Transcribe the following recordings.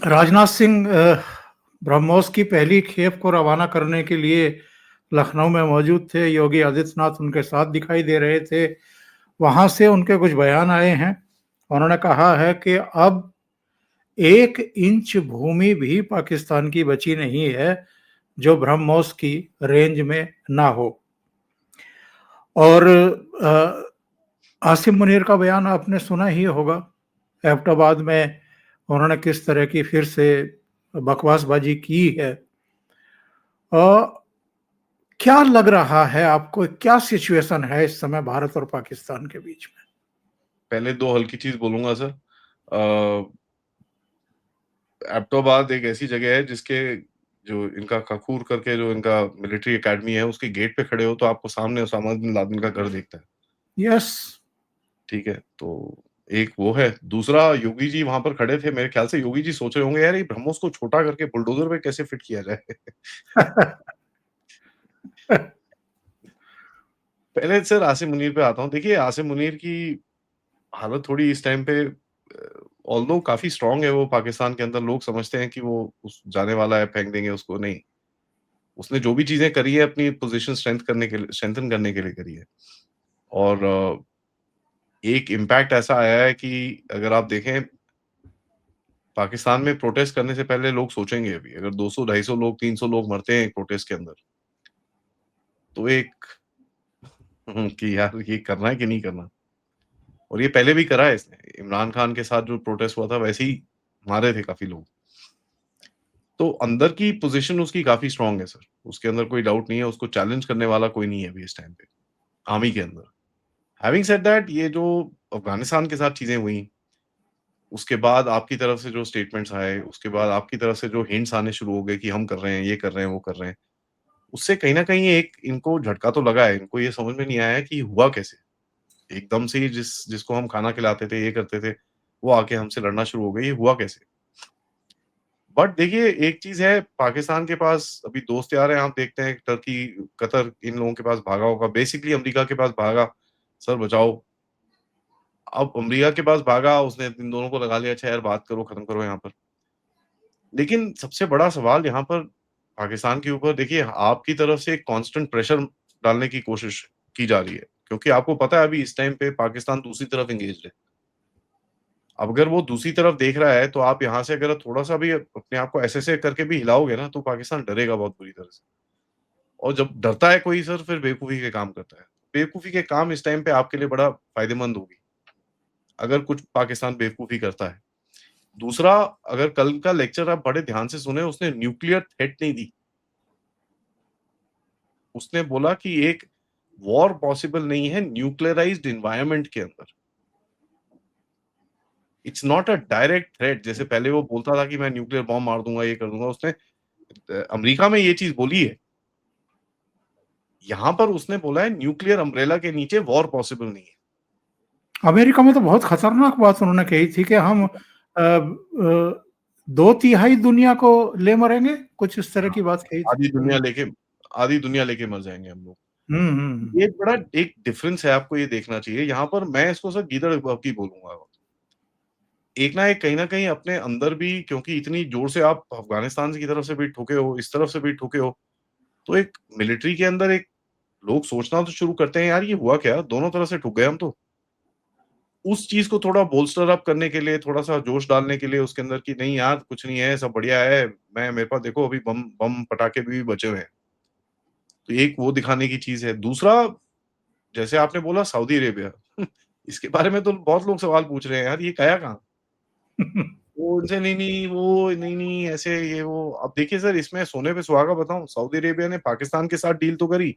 राजनाथ सिंह ब्रह्मोस की पहली खेप को रवाना करने के लिए लखनऊ में मौजूद थे। योगी आदित्यनाथ उनके साथ दिखाई दे रहे थे। वहां से उनके कुछ बयान आए हैं। उन्होंने कहा है कि अब 1 इंच भूमि भी पाकिस्तान की बची नहीं है जो ब्रह्मोस की रेंज में ना हो। और आसिम मुनीर का बयान आपने सुना ही होगा। एबटाबाद में उन्होंने किस तरह की फिर से बकवासबाजी की है। और क्या लग रहा है आपको, क्या सिचुएशन है इस समय भारत और पाकिस्तान के बीच में? पहले दो हल्की चीज बोलूंगा सर। एबटाबाद एक ऐसी जगह है जिसके जो इनका कसूर करके जो इनका मिलिट्री एकेडमी है उसके गेट पे खड़े हो तो आपको सामने उसामा बिन लादेन का घर दिखता है। यस। ठीक है, तो एक वो है। दूसरा, योगी जी वहां पर खड़े थे, मेरे ख्याल से योगी जी सोच रहे होंगे यार ये ब्रह्मोस को छोटा करके बुलडोजर पे कैसे फिट किया जाए। पहले सर आसिम मुनीर पे आता हूँ। देखिए आसिम मुनीर की हालत थोड़ी इस टाइम पे ऑल्दो काफी स्ट्रांग है वो पाकिस्तान के अंदर, लोग समझते हैं कि वो उस जाने वाला है, फेंक देंगे उसको, नहीं। उसने जो भी चीजें करी है अपनी पोजीशन स्ट्रेंथन करने के लिए करी है। और एक इम्पैक्ट ऐसा आया है कि अगर आप देखें पाकिस्तान में प्रोटेस्ट करने से पहले लोग सोचेंगे अभी अगर 200 250 लोग 300 लोग मरते हैं एक प्रोटेस्ट के अंदर तो एक कि यार ये करना है कि नहीं करना। और ये पहले भी करा है इसने, इमरान खान के साथ जो प्रोटेस्ट हुआ था वैसे ही मारे थे काफी लोग। तो अंदर की पोजीशन उसकी काफी स्ट्रांग है सर, उसके अंदर कोई डाउट नहीं है, उसको चैलेंज करने वाला कोई नहीं है अभी इस टाइम पे आर्मी के अंदर। हैविंग सेड दैट, ये जो अफगानिस्तान के साथ चीजें हुई उसके बाद आपकी तरफ से जो स्टेटमेंट्स आए, उसके बाद आपकी तरफ से जो हिंट्स आने शुरू हो गए कि हम कर रहे हैं, ये कर रहे हैं, वो कर रहे हैं, उससे कहीं ना कहीं एक इनको झटका तो लगा है। इनको ये समझ में नहीं आया है कि हुआ कैसे एकदम से ही जिसको हम खाना खिलाते थे, ये करते थे, वो आके हमसे लड़ना शुरू हो गई, ये हुआ कैसे। बट देखिए एक चीज है, पाकिस्तान के पास अभी दोस्त यार हैं, आप देखते हैं टर्की, कतर इन लोगों के पास भागा होगा, बेसिकली अमेरिका के पास भागा, सर बचाओ। अब अमेरिका के पास भागा, उसने इन दोनों को लगा लिया, अच्छा यार बात करो, खत्म करो यहाँ पर। लेकिन सबसे बड़ा सवाल यहाँ पर पाकिस्तान के ऊपर, देखिए आपकी तरफ से एक कांस्टेंट प्रेशर डालने की कोशिश की जा रही है, क्योंकि आपको पता है अभी इस टाइम पे पाकिस्तान दूसरी तरफ एंगेज्ड है। अब अगर वो दूसरी तरफ देख रहा है तो आप यहाँ से अगर थोड़ा सा भी अपने आप को ऐसे करके भी हिलाओगे ना तो पाकिस्तान डरेगा बहुत बुरी तरह से। और जब डरता है कोई सर, फिर बेवकूफी के काम करता है। बेवकूफी के काम इस टाइम पे आपके लिए बड़ा फायदेमंद होगी अगर कुछ पाकिस्तान बेवकूफी करता है। दूसरा, अगर कल का लेक्चर आप बड़े ध्यान से सुने, उसने न्यूक्लियर थ्रेट नहीं दी। उसने बोला कि एक वॉर पॉसिबल नहीं है न्यूक्लियराइज्ड एनवायरनमेंट के अंदर। It's not a direct threat, जैसे पहले वो बोलता था कि मैं न्यूक्लियर बॉम्ब मार दूंगा, ये कर दूंगा। उसने अमेरिका में ये चीज बोली है, यहां पर उसने बोला है न्यूक्लियर अम्ब्रेला के नीचे वॉर पॉसिबल नहीं है। अमेरिका में तो बहुत खतरनाक बात उन्होंने कही थी कि हम 2/3 दुनिया को ले मरेंगे, कुछ इस तरह हाँ, की बात कही थी आधी दुनिया उन्होंने। लेके आधी दुनिया लेके मर जाएंगे हम लोग। हम्म। ये बड़ा एक डिफरेंस है, आपको ये देखना चाहिए। यहाँ पर मैं इसको सर गीदड़ की बोलूंगा। एक ना एक कहीं ना कहीं अपने अंदर भी, क्योंकि इतनी जोर से आप अफगानिस्तान की तरफ से भी ठुके हो, इस तरफ से भी ठुके हो, तो एक मिलिट्री के अंदर एक लोग सोचना तो शुरू करते हैं, यार ये हुआ क्या, दोनों तरफ से ठुक गए हम तो। उस चीज को थोड़ा बोल्स्टर अप करने के लिए, थोड़ा सा जोश डालने के लिए उसके अंदर कि नहीं यार कुछ नहीं है, सब बढ़िया है, मैं मेरे पास देखो अभी बम बम पटाखे भी बचे हुए हैं। तो एक वो दिखाने की चीज है। दूसरा, जैसे आपने बोला सऊदी अरेबिया, इसके बारे में तो बहुत लोग सवाल पूछ रहे हैं, यार ये गया कहाँ। वो उनसे नहीं नहीं वो नहीं नहीं ऐसे ये वो। अब देखिए सर, इसमें सोने पे सुहागा बताऊं, सऊदी अरेबिया ने पाकिस्तान के साथ डील तो करी,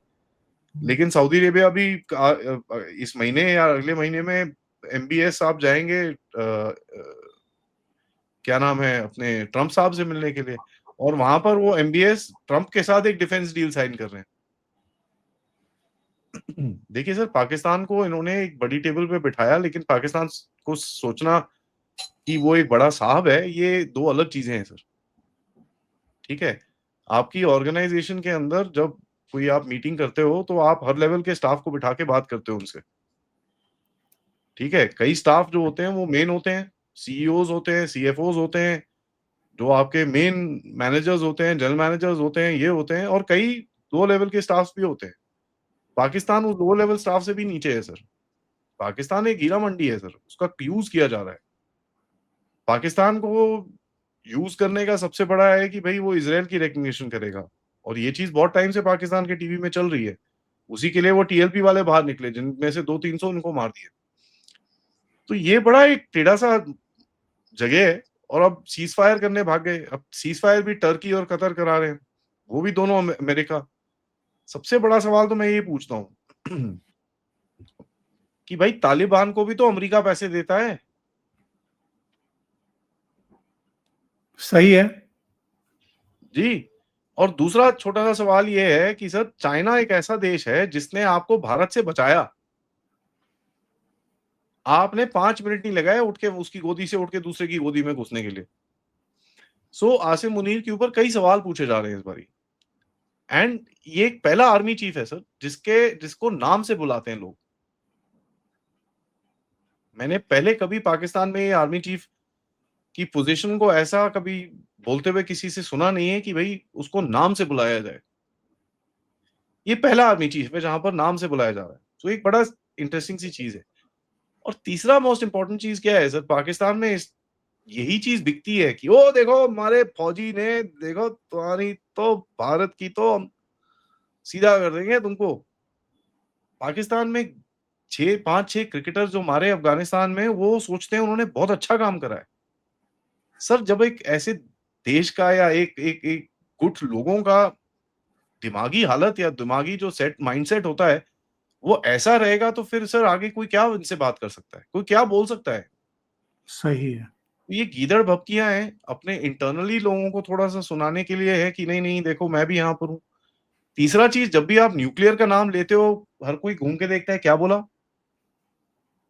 लेकिन सऊदी अरेबिया अभी इस महीने या अगले महीने में एमबीएस साहब जाएंगे, क्या नाम है, अपने ट्रम्प साहब से मिलने के लिए। और वहां पर वो एमबीएस ट्रम्प के साथ एक डिफेंस डील साइन कर रहे हैं। देखिए सर, पाकिस्तान को इन्होंने एक बड़ी टेबल पे बिठाया, लेकिन पाकिस्तान को सोचना कि वो एक बड़ा साहब है, ये दो अलग चीजें हैं सर। ठीक है, आपकी ऑर्गेनाइजेशन के अंदर जब कोई आप मीटिंग करते हो तो आप हर लेवल के स्टाफ को बिठा के बात करते हो उनसे। ठीक है, कई स्टाफ जो होते हैं वो मेन होते हैं, सीईओज होते हैं, सीएफओज होते हैं, जो आपके मेन मैनेजर्स होते हैं, जनरल मैनेजर्स होते हैं, ये होते हैं, और कई लो लेवल के स्टाफ्स भी होते हैं। पाकिस्तान उस लो लेवल स्टाफ से भी नीचे है सर। पाकिस्तान एक हीरा मंडी है सर, उसका यूज़ किया जा रहा है। पाकिस्तान को यूज़ करने का सबसे बड़ा है कि भई वो इज़राइल की रिकॉग्निशन करेगा, और ये चीज़ बहुत टाइम से पाकिस्तान के टीवी में चल रही है। उसी के लिए वो टीएलपी वाले बाहर निकले, जिनमें से 200-300 उनको मार दिए। तो ये बड़ा एक टेढ़ा-सा जगह है, और अब सीज़ फायर करने भाग गए। अब सीज़ फायर भी टर्की और कतर करा रहे हैं, वो भी दोनों अमेरिका। सबसे बड़ा सवाल तो मैं ये पूछता हूँ कि भाई तालिबान को भी तो अमेरिका पैसे देता है। सही है। जी, और दूसरा छोटा-सा सवाल ये है कि सर चाइना एक ऐसा देश है जिसने आपको भारत से बचाया। आपने 5 मिनट नहीं लगाए उठ के उसकी गोदी से उठ के दूसरे की गोदी में घुसने के लिए। सो आसिम मुनीर के ऊपर कई सवाल पूछे जा रहे हैं इस बारी। एंड ये एक पहला आर्मी चीफ है सर, जिसको नाम से बुलाते हैं लोग। मैंने पहले कभी पाकिस्तान में आर्मी चीफ की पोजीशन को ऐसा कभी बोलते हुए किसी से सुना नहीं है कि भई उसको नाम से बुलाया जाए। ये पहला आर्मी चीफ है जहाँ पर नाम से बुलाया जा रहा है। तो एक बड़ा इंटरेस्टिंग सी चीज़ है। और तीसरा मोस्ट इम्पोर्टेंट चीज़ क्या है सर, पाकिस्तान में इस यही चीज़ बिकती है कि ओ देखो हमारे फौजी ने, देखो तुम्हारी तो भारत की तो हम सीधा कर देंगे तुमको। पाकिस्तान में 6 5-6 क्रिकेटर जो मारे अफ़गानिस्तान में, वो सोचते हैं उन्होंने बहुत अच्छा काम करा है। सर जब एक ऐसे देश का या एक एक एक गुट लोगों का दिमागी हालत या दिमागी जो माइंडसेट होता है, वो ऐसा रहेगा, तो फिर सर आगे कोई क्या इनसे बात कर सकता है? कोई क्या बोल सकता है? सही है। ये गीदड़ भभकियाँ हैं, अपने इंटरनली लोगों को थोड़ा-सा सुनाने के लिए है कि नहीं-नहीं देखो मैं भी यहाँ पर हूँ। तीसरा चीज़, जब भी आप न्यूक्लियर का नाम लेते हो, हर कोई घूम के देखता है क्या बोला?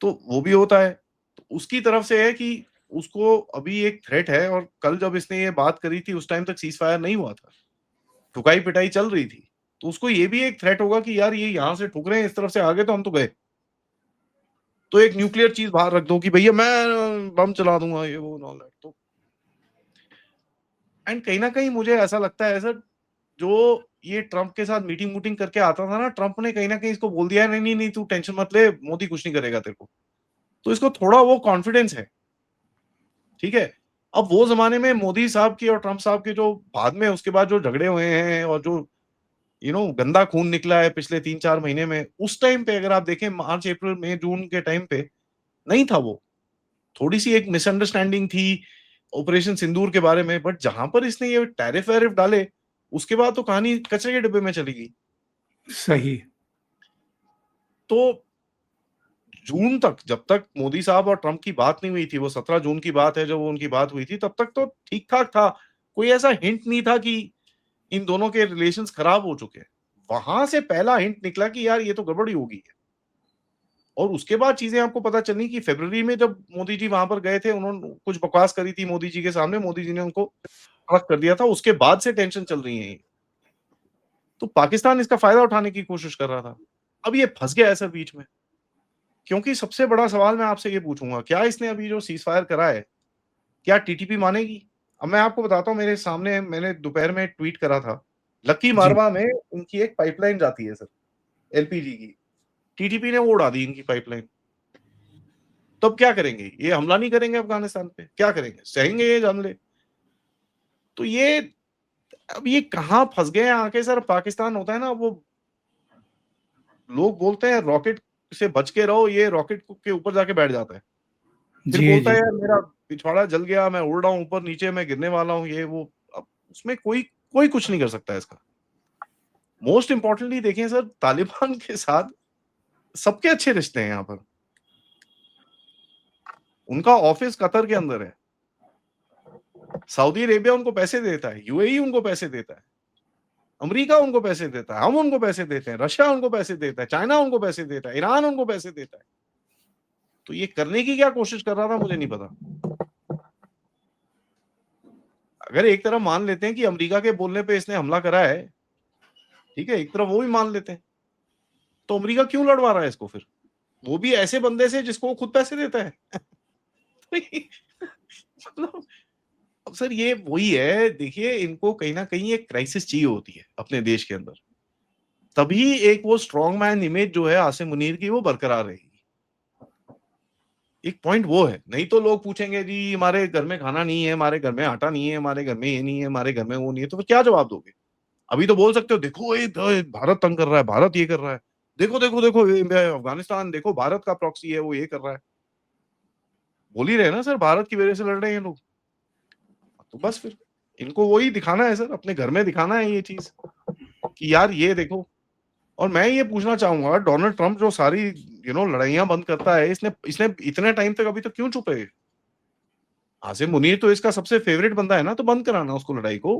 तो वो भी होता है। तो उसकी तरफ से है कि उसको अभी एक थ्रेट है, और कल जब इसने ये बात करी थी उस टाइम तक सीज़फायर नहीं हुआ था। ठुकाई-पिटाई चल रही थी। तो उसको ये भी एक थ्रेट होगा कि यार ये यहाँ से ठुक रहे हैं, इस तरफ से आ गए तो हम तो गए। तो एक न्यूक्लियर चीज़ बाहर रख दो कि भैया मैं बम चला दूँगा, ये वो एंड ऑल दैट। तो एंड कहीं न कहीं मुझे ऐसा लगता है सर, जो ये ट्रम्प के साथ मीटिंग-वूटिंग करके आता था ना, ट्रम्प ने कहीं न कहीं इसको बोल दिया है, नहीं-नहीं-नहीं तू टेंशन मत ले, मोदी कुछ नहीं करेगा तेरे को। तो इसको थोड़ा वो कॉन्फिडेंस है, ठीक है? अब वो ज़माने में मोदी साहब की और ट्रम्प साहब के जो बाद में उसके बाद जो झगड़े हुए हैं, और जो गंदा खून निकला है पिछले 3-4 महीने में, उस टाइम पे अगर आप देखें मार्च, अप्रैल, मई, जून के टाइम पे नहीं था वो। थोड़ी-सी एक मिसअंडरस्टैंडिंग थी ऑपरेशन सिंदूर के बारे में, बट जहाँ पर इसने ये टैरिफ-वैरिफ डाले, उसके बाद तो कहानी कचरे के डिब्बे में चली गई। सही। तो जून तक, जब तक मोदी साहब और ट्रम्प की बात नहीं हुई थी, वो 17 जून की बात है जब वो उनकी बात हुई थी, तब तक तो ठीक-ठाक था। कोई ऐसा हिंट नहीं था कि इन दोनों के रिलेशंस खराब हो चुके हैं। वहाँ से पहला हिंट निकला कि यार ये तो गड़बड़ी हो गई है। और उसके बाद चीज़ें आपको पता चली कि फ़रवरी में जब मोदी जी वहाँ पर गए थे, उन्होंने कुछ बकवास करी थी मोदी जी के सामने, मोदी जी ने उनको अलग कर दिया था, उसके बाद से टेंशन चल रही है ये। तो पाकिस्तान इसका फ़ायदा उठाने की कोशिश कर रहा था। अब ये फँस गया है सर बीच में। क्योंकि सबसे बड़ा सवाल मैं आपसे ये पूछूँगा, क्या इसने अभी जो सीज़फायर करा है, क्या टीटीपी मानेगी? अब मैं आपको बताता हूँ, मेरे सामने मैंने दोपहर में ट्वीट करा था। लक्की जी। मारवा में उनकी एक पाइपलाइन जाती है सर, एलपीजी की। टीटीपी ने वो उड़ा दी इनकी पाइपलाइन। तो अब क्या करेंगे? ये हमला नहीं करेंगे अफ़गानिस्तान पे? क्या करेंगे? सहेंगे ये जान ले। तो ये अब ये कहाँ फँस गए हैं आके सर, पाकिस्तान होता है ना, वो लोग बोलते हैं रॉकेट से बच के रहो, ये रॉकेट के ऊपर जाके बैठ जाता है। फिर जी, बोलता है जी। यार मेरा पिछवाड़ा जल गया, मैं उड़ रहा हूँ ऊपर-नीचे, मैं गिरने वाला हूँ, ये वो। अब उसमें कोई कोई कुछ नहीं कर सकता है इसका। मोस्ट इम्पोर्टेंटली देखें सर, तालिबान के साथ सबके अच्छे रिश्ते हैं यहाँ पर। उनका ऑफिस कतर के अंदर है। सऊदी अरेबिया उनको पैसे देता है, यूएई उनको पैसे देता है, अमेरिका उनको पैसे देता है, हम उनको पैसे देते हैं, रशिया उनको पैसे देता है, चाइना उनको पैसे देता है, ईरान उनको पैसे देता है। तो ये करने की क्या कोशिश कर रहा था मुझे नहीं पता। अगर एक तरफ मान लेते हैं कि अमेरिका के बोलने पे इसने हमला करा है, ठीक है, एक तरफ वो भी मान लेते हैं, तो अमेरिका क्यों लड़वा रहा है इसको फिर? वो भी ऐसे बंदे से जिसको वो खुद पैसे देता है। तो ये मतलब अब सर ये वही है, देखिए इनको कहीं न कहीं एक क्राइसिस चाहिए होती है अपने देश के अंदर। तभी एक वो स्ट्रॉन्ग मैन इमेज जो है आसिम मुनीर की वो बरकरार रहेगी। एक पॉइंट वो है, नहीं तो लोग पूछेंगे जी हमारे घर में खाना नहीं है, हमारे घर में आटा नहीं है, हमारे घर में ये नहीं है, हमारे घर में वो नहीं है, तो फिर क्या जवाब दोगे? अभी तो बोल सकते हो देखो ये भारत तंग कर रहा है, भारत ये कर रहा है। देखो, देखो, देखो ये अफ़गानिस्तान देखो भारत का प्रॉक्सी है, वो ये कर रहा है। बोल ही रहे हैं ना सर भारत की वजह से लड़ रहे हैं ये लोग। तो बस फिर इनको वही दिखाना है सर, अपने घर में दिखाना है ये चीज़ कि यार ये देखो। और मैं ये पूछना चाहूँगा डोनाल्ड ट्रम्प जो सारी लड़ाइयाँ बंद करता है, इसने इसने इतने टाइम तक अभी तक क्यों चुप है? आसिम मुनीर तो इसका सबसे फेवरेट बंदा है ना, तो बंद कराना उसको लड़ाई को।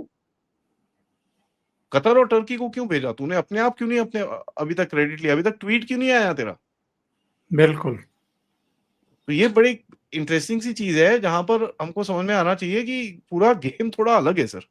कतर और टर्की को क्यों भेजा? तूने अपने आप क्यों नहीं अभी तक क्रेडिट लिया? अभी तक ट्वीट क्यों नहीं आया तेरा? बिल्कुल। तो ये बड़ी इंटरेस्टिंग सी चीज़ है, जहाँ पर हमको समझ में आना चाहिए कि पूरा गेम थोड़ा अलग है सर।